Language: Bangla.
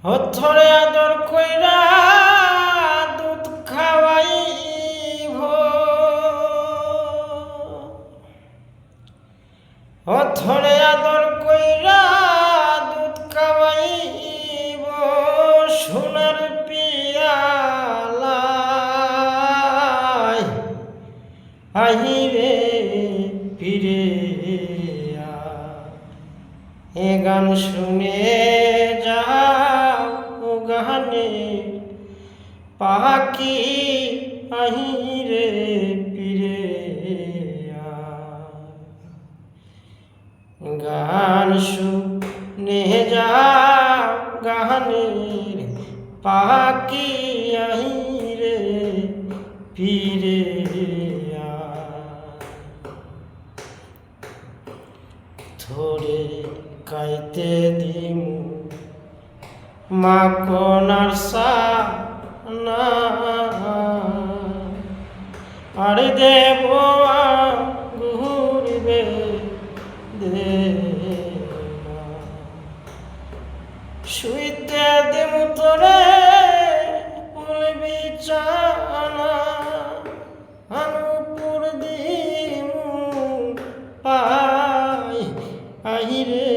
হথরে আদর কইরা দুধ খাওয়াইব, হথরে আদর কইরা দুধ খাওয়াইব, সোনার পিয়ালায় আহিরে ফিরে এ গান শুনে যাও গানে পাখি আহিরে ফিরে গান শুনে যাও গানের পাখি আহিরে ফিরে ধরে গাইতে দিমু মাকনার সানা আর দেব ঘুরবে দে শুইতে দিমু তোরে ফুল বিছানা আনুপুর দিমু পাই আহিরে